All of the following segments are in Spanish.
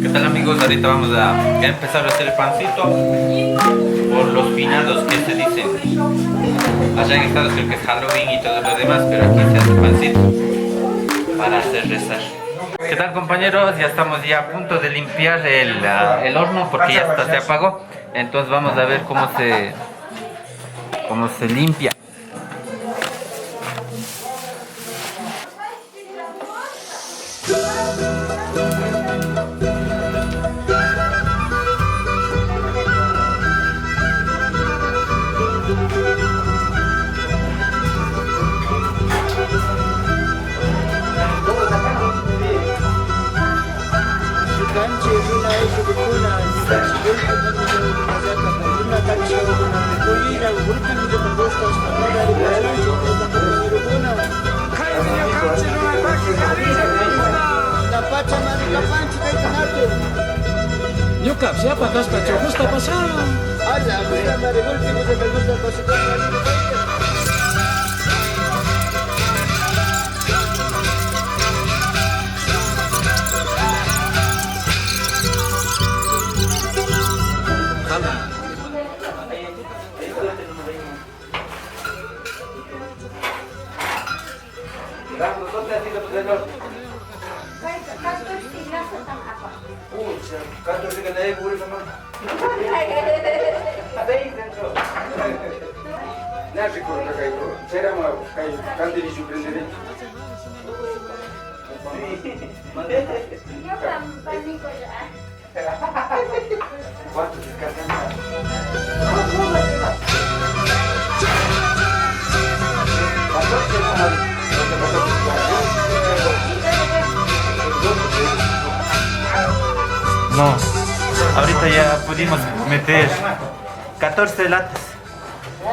¿Qué tal, amigos? Ahorita vamos a empezar a hacer el pancito por los finados que se dicen. Allá en Estados creo que es Halloween y todo lo demás, pero aquí se hace el pancito para hacer rezar. ¿Qué tal, compañeros? Ya estamos ya a punto de limpiar el horno porque ya está, se apagó. Entonces vamos a ver cómo se limpia. Nyuka, siapa kas baca Mustafa pasang? Ala, mira, Maribel, que no se me gusta el pasito. No, ahorita ya pudimos meter 14 latas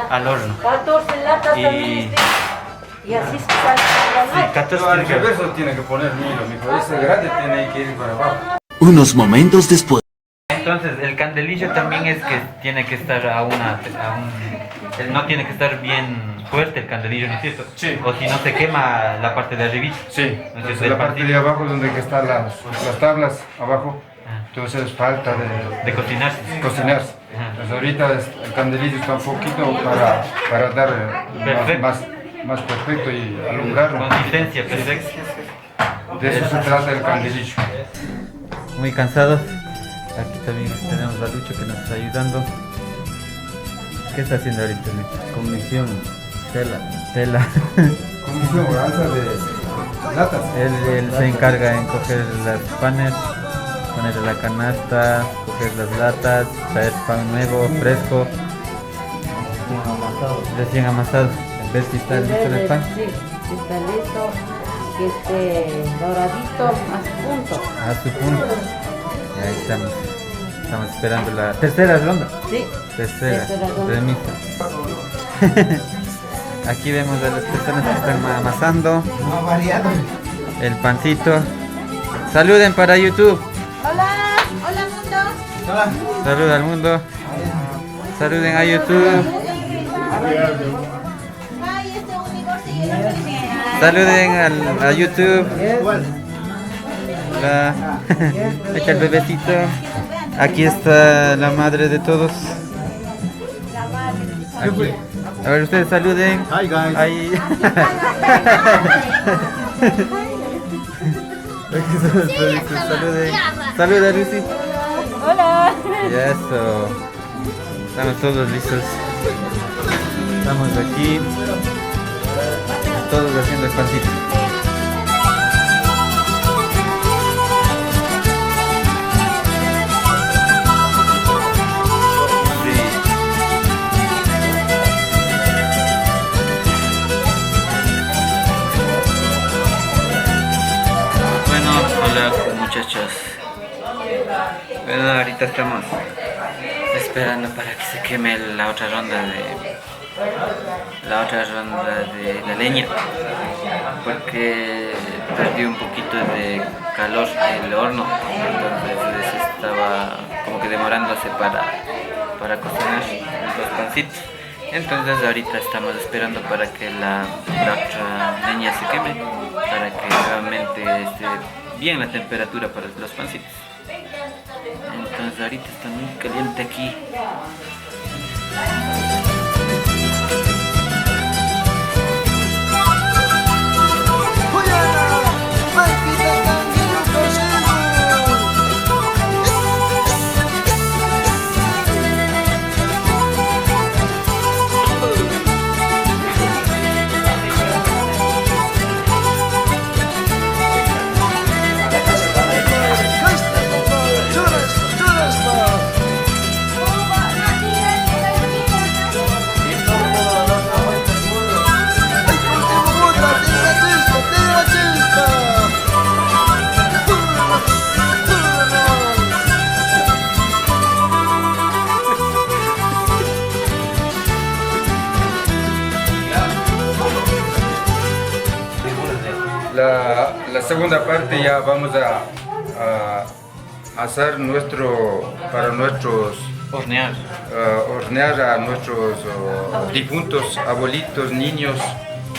al horno. 14 latas también. Y así se sale. Sí, 14 Al reverso tiene que poner milo, mijo. Ese grande tiene que ir para abajo. Unos momentos después. Entonces el candelillo también es que tiene que estar no tiene que estar bien fuerte el candelillo, ¿no es cierto? Sí. O si no se quema la parte de arribita. Sí, ¿No es cierto? entonces El la parte de abajo donde que están las tablas abajo, Ah. entonces falta De cocinarse. cocinarse. Ajá. Entonces ahorita el candelillo está un poquito para dar Perfecto. más perfecto y alumbrarlo. Consistencia perfecta. De eso se trata el candelillo. Muy cansados. Aquí también tenemos a Lucho que nos está ayudando. ¿Qué está haciendo ahorita, Lucho? Comisión, tela. Tela. Comisión alza de latas. Él se encarga en coger las panes, ponerle la canasta, coger las latas, traer pan nuevo, fresco, recién amasado. A ver si está listo el pan. Sí, está listo. Que esté doradito a su punto. A su punto. Y ahí estamos. Estamos esperando la tercera ronda. Sí. Tercera ronda. remisa. Aquí vemos a las personas que están amasando el pancito. Saluden para YouTube. Hola, hola mundo. Saluda al mundo. Saluden a YouTube. Ay, este unicornio. Saluden a YouTube. Hola. Ahí está el bebecito. Aquí está la madre de todos. Aquí. A ver, ustedes saluden. Hi guys. Ahí. Aquí son los perritos, saluden. Saluda, Lucy. Hola. Y eso. Estamos todos listos. Estamos aquí. Todos haciendo el pancito. Hola, muchachos. Bueno, ahorita estamos esperando para que se queme la otra ronda de la leña, porque perdió un poquito de calor el horno, entonces estaba como que demorándose para cocinar los pancitos. Entonces ahorita estamos esperando para que la otra leña se queme para que realmente esté bien la temperatura para los pancitos. Entonces ahorita está muy caliente aquí. La segunda parte ya vamos a hacer para nuestros Hornear. hornear a nuestros difuntos abuelitos, niños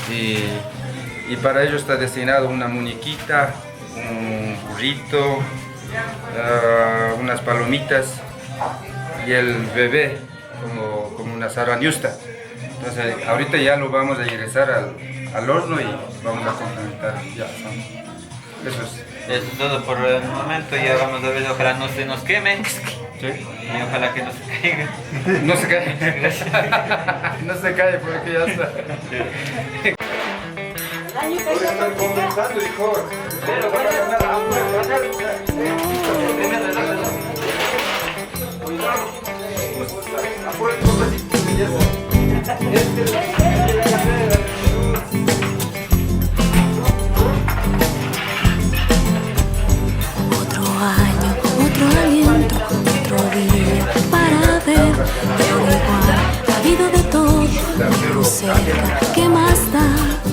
y para ello está destinado una muñequita, un burrito, unas palomitas y el bebé como una zaraniusta. Entonces ahorita ya lo vamos a ingresar al horno y vamos a complementar ya. Eso es. Eso es todo por el momento, ya vamos a ver, ojalá no se nos queme. ¿Sí? Y ojalá que no se caiga. No se cae. No se cae porque ya está. Están comenzando, hijo. Pero van a ganar. Otro año, otro aliento, otro día para ver. Pero igual ha habido de todo, muy cerca, ¿qué más da?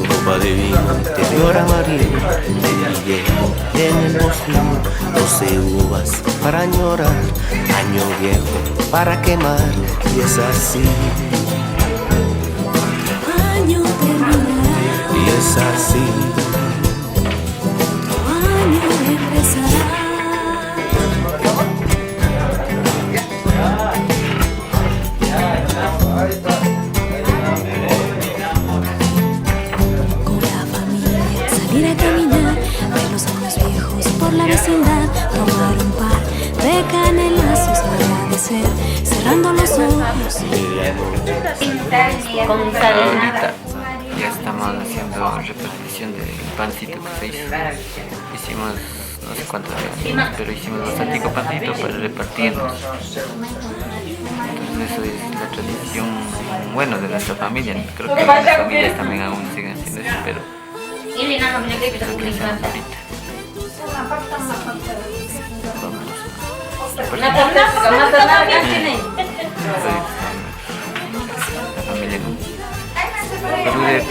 Copa de vino interior amarillo, de en el bosque, 12 uvas para añorar, año viejo para quemar, y es así, Año terminará, y es así. otro año empezará. Con la familia salir a caminar, ver los años viejos por la vecindad, tomar un par de canelazos, agradecer, cerrando los ojos. Con cadena. Ahorita ya estamos haciendo repartición del pancito que se hizo. Hicimos no sé cuántos días, pero hicimos bastante pancito para repartirnos. Entonces eso es la tradición, bueno, de nuestra familia. Creo que las familias también aún siguen haciendo eso, pero creo que es ahorita. La familia no. Salude.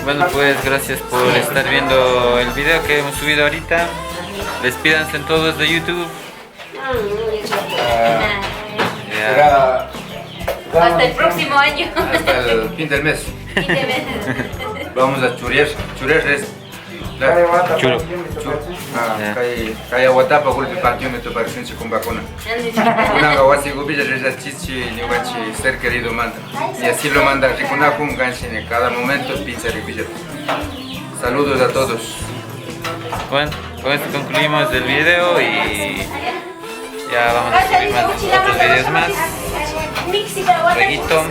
Bueno, pues gracias por estar viendo el video que hemos subido ahorita. Despídanse todos de YouTube. Será Hasta el próximo año. hasta el fin del mes. Vamos a churear res. Churo. Kaya watapa golpe parquímetro para que con vacuna. Una gawasi gubilla res chichi niwachi ser querido manda. Y así lo manda Rikuna con ganchen en cada momento pizza ribilla. Saludos a todos. Bueno, con esto concluimos el video y ya vamos a subir otros videos más. Jueguito.